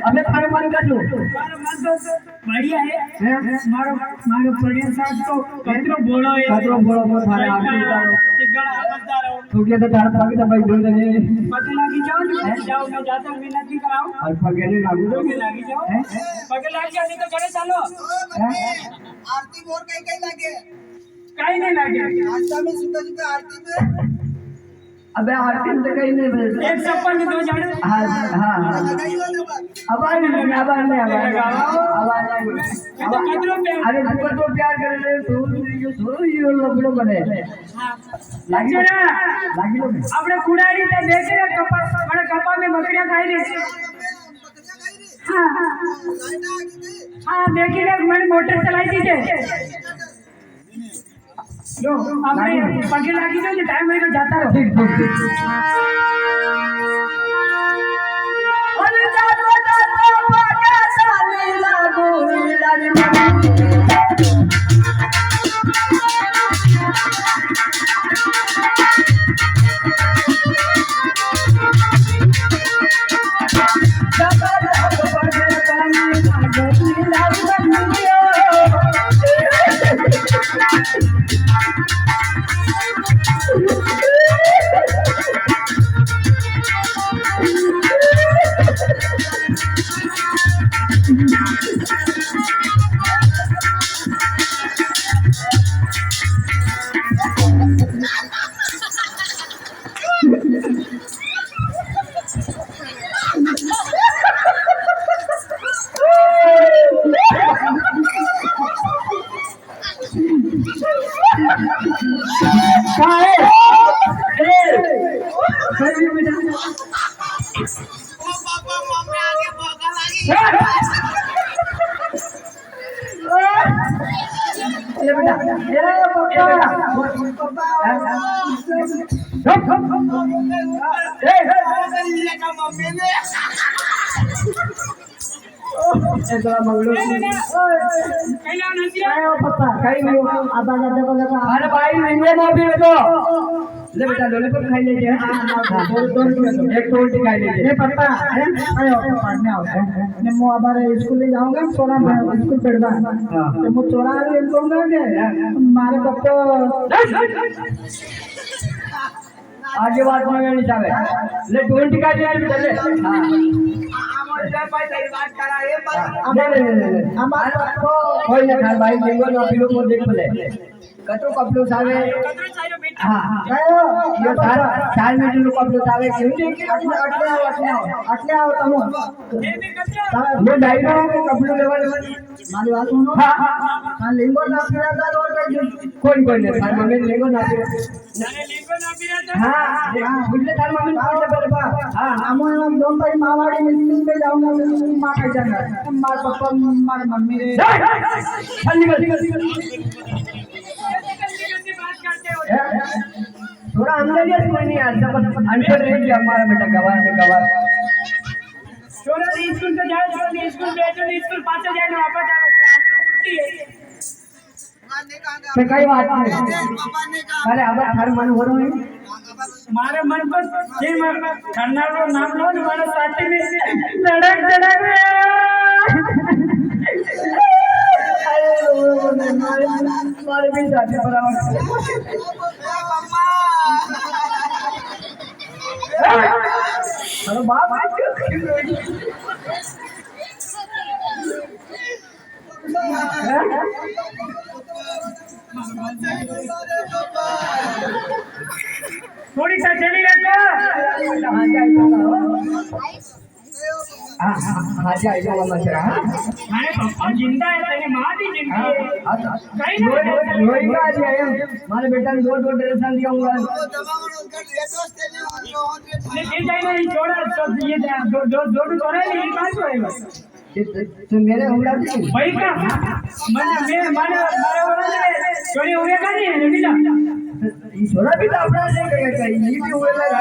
अबे थारो मन का जो बढ़िया है मारो मारो बढ़िया साथ तो कतरो बोलो मो थारे आके तारो गड़ा आवाजदार हो तू के तो तार पाके तो भाई जोड़ दे पगे लागी जाओ मैं जाता मिहनत भी कराऊं और पगे नहीं लागू पगे लागी जाओ पगे लागी जाओ नहीं तो घरे चलो आरती मोर कहीं लागे कहीं नहीं लागे नाश्ता में सुबह सुबह आरती में अबे आरती में तो कहीं नहीं एक चप्पल में 2 झाड़ू हां अब आ नहीं कतरो पे अरे तू तो प्यार कर ले तू ये लबड़ो बने लागी लो આપણે કુડાડી તે દેખે ને કપા મને કપા में बकरियां खाई रे हां देखी ले मैंने मोटर चलाई थी जे लो हमने पगे लागी जो टाइम में तो जाता रहो अरे जातो पगे साली लागू लाली अरे भाई लिंगे ना भी तो ले बेटा लॉलीपॉप खाई लीजिए एक टोल्टी खाई लीजिए नहीं पता है आयो पढ़ने आओ ने मो अबारे स्कूल ले जाऊंगा सोना स्कूल पढ़वा तो मो चोरा रे कहूंगा के मारे पप्पो आगे बात में नहीं चाहे ले टोल्टी खाई लीजिए चले हां कोई ना खान भाई लिंगो ना पिलो को देख ले कतो कपड़ो सावे हां ये चार मिनट नो कपड़ो सावे क्यों अटले आओ तमो वो डायनो के कपड़ो लेवल मारी बात सुनो हां लिंगो ना पिराता और कोई नहीं थार मम्मी लिंगो ना पिरा अरे लिंगो ना पिराता हां बुझले थार मम्मी बोलते बरबा हां हम दोन भाई मावाड़ी में स्कूल पे जाऊंगा मां का जाना मार पापा मार मम्मी रे थोड़ा अंदर ही कोई नहीं आता बस अनपढ़ रह गया हमारा बेटा गवार में गवार छोरा स्कूल पे जाए छोरा स्कूल भेजो स्कूल पाछा जाए वापस जाओ छुट्टी है तो कई बात नहीं अरे अब हर मन हो रहा है मारे मन पर ये करना लो नाम लो तुम्हारे साथी में धड़क धड़क मारे भी साथी बराबर अरे बाप थोड़ी सा चली रखो हाँ अच्छा ऐसा वाला चला मारे पप्पा जिंदा है तेरी माँ भी जिंदा है कहीं ना रोई का आज आया मारे बेटा ने दो ड्रेस दिया हुआ वो दबावण उसका लेटेस्ट है जो ये चाहिए नहीं छोड़ा तो ये दो छोड़ा नहीं ये कहाँ छोड़ेगा तो मेरे होगा नहीं भाई का मैं मारे वाला छोड़ी हो गया का नहीं है मिला ईश्वरा भी तो अपना नहीं करेगा कहीं ये भी हुए लगा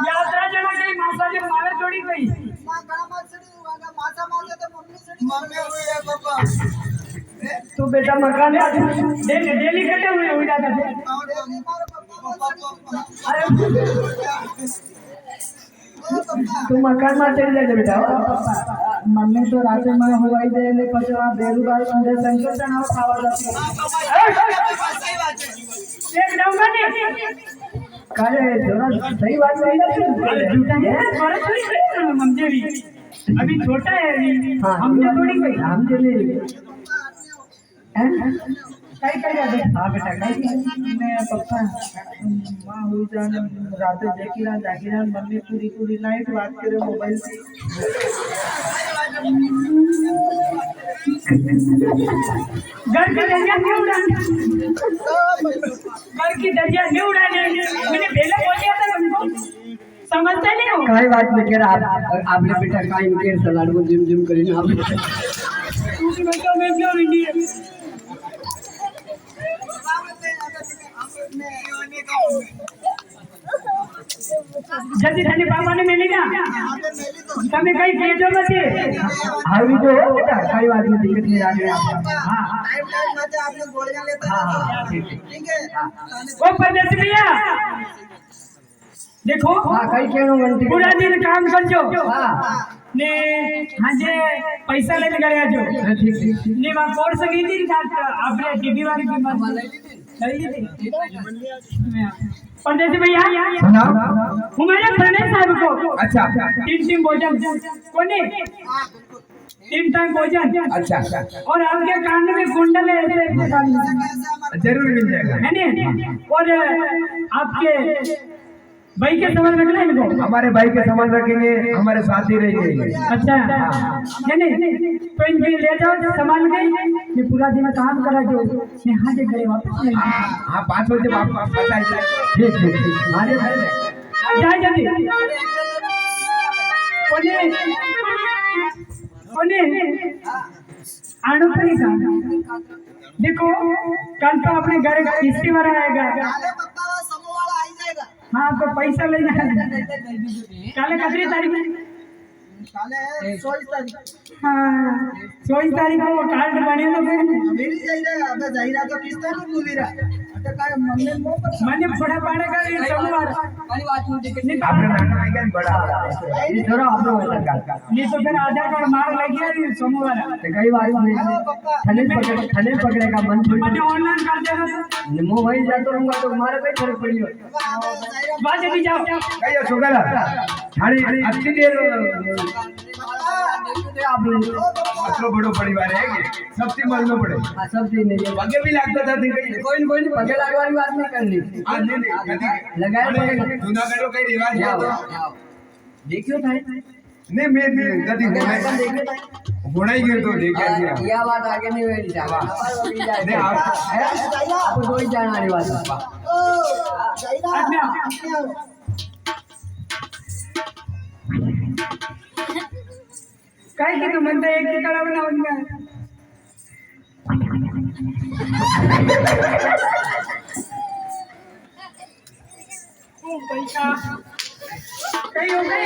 यात्रा जना कहीं मासा जे मारे छोड़ी गई मां गामा सड़ी वागा माथा मारले तो मम्मी हुई है पापा तू बेटा मकान डेली कटे हुए हो जाता थे और मारो पापा अरे तू मकान में चल जाए बेटा मम्मी तो राते में हवाई दे ले પછી આ બેરુ બાર અંદર શંકર તણાવ ખાવા જતી सही बात है एक जाऊंगा नहीं काले जरा सही बात नहीं ना झूठा है मारे थोड़ी गई मम्मी भी अभी छोटा है अभी हमने थोड़ी गई हम चले हैं કઈ કઈ જાતે हां बेटा कहीं ને પપ્પા માં હુઈ જાને રાતે જાગીરા જાગીરા મમ્મી પૂરી પૂરી નાઈટ વાત કરે મોબાઈલ થી घर की दरिया नहीं उड़ाने घर की दरिया नहीं उड़ाने मैंने पहले बोल दिया था तुमको समझते नहीं हो काई बात नहीं कह रहा आपने बेटा काई के सलाड को जिम जिम કરીને आप तू भी मैं क्यों इंडिया जल्दी जल्दी पापा ने मिली ना તમે કઈ કહેજો નથી આવી જો બેટા કાઈ વાત नहीं दिक्कत नहीं आ गया हां टाइम टाइम में आपने गोलियां लेता हां ठीक है ओ परदेश भैया देखो हां कई केनो घंटी पूरा दिन काम करજો हां ने हाजे पैसा लेने गया जो ठीक ठीक ने वहां कोर्स गई थी आपने टीवी वाली की बात लई ली थी परदेश भैया सुनाओ हमारे प्रणय साहब को अच्छा तीन भोजन कोने तीन टाइम भोजन अच्छा और आपके कान में कुंडल है ऐसे जरूर मिल जाएगा है नहीं और आपके भाई के संभाल रखना है इनको हमारे भाई के सामान रखेंगे हमारे साथ ही रहेंगे अच्छा है नहीं तो इनके ले जाओ संभाल के ये पूरा दिन काम करा जो यहाँ से गए वापस ले हाँ 5 बजे वापस ठीक ठीक ठीक हमारे भाई जाए जल्दी कोने कोने आड़ो पड़ेगा देखो कल तो अपने घर किस्ती वाला आएगा काले पप्पा समूह वाला आ जाएगा हाँ तो पैसा ले जाए काले कितनी तारीख काले 24 तारीख हाँ 24 तारीख को कार्ड बने तो फिर मेरी जाइरा अब जाइरा तो किस्ता नहीं बोलीरा अटे काय मम्मी मो पर मैंने फोड़ा पाड़ा का ये सोमवार वाली बात नहीं आपने नाना भाई का बड़ा ये थोड़ा आपने वाला का ये तो फिर आधार कार्ड मार लगी है ये सोमवार तो कई बार थने पकड़ेगा मन थोड़ी मैंने ऑनलाइन कर देगा मो भाई जातो रहूंगा तो हमारे पे फर्क पड़ी हो बात जल्दी जाओ कहियो छोकरा थारी अच्छी देर आपने मतलब बड़ो परिवार है कि सबसे मालूम पड़े हां सब चीज नहीं पगे भी लगता था कोई नहीं पगे लगवानी बात नहीं करनी हां नहीं लगाए पड़ेगा जूनागढ़ का रिवाज है तो देखियो था नहीं मैं कदी होना ही गयो तो देखे क्या बात आगे नहीं वेरी जावा नहीं आप कोई जाना वाली बात ओ जाइरा काय की तो म्हणता एक ठिकाणा बनावून पैसा काही हो गए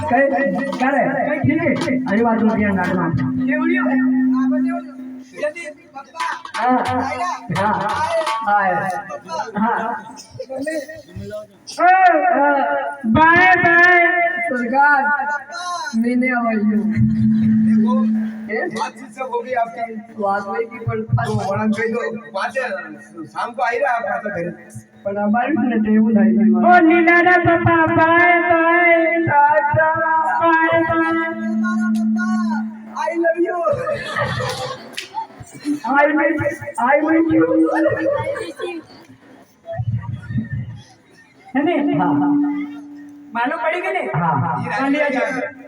काय काय रे ठीक है अरे बात रुपया नाटना एवढी जल्दी पप्पा हां जाइरा हां बाय बाय सरकार मैंने आवाज़ बातचीत सब होगी आपकी वादवे की तो वरन कही तो बात शाम को आई रहा आप आता घर पण हमारी ने टेबल आई ओ नीलारा पापा बाय बाय टाटा bye bye I love you I miss you है ने हां मालूम पड़ी कि नहीं हां मान लिया जाए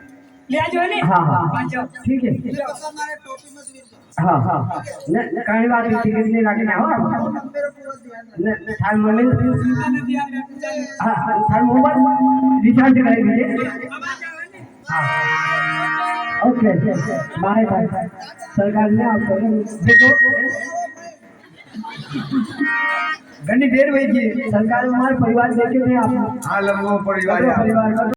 ले आजो ने हाँ हाँ पांचो ठीक है पापा मारे टोपी में वीर जाओ हाँ हाँ न कई बार टिकट नहीं लागने हो मेरा पूरा ध्यान रख न थाल मम्मी मैंने दिया ने पूजा ने हाँ थाल मोबाइल रिचार्ज कराई दीजिए हाँ ओके बाय बाय सरकार ने आपको देखो घनी देर हुई थी सरकार हमारे परिवार देखे थे आप हाँ लंबो परिवार परिवार का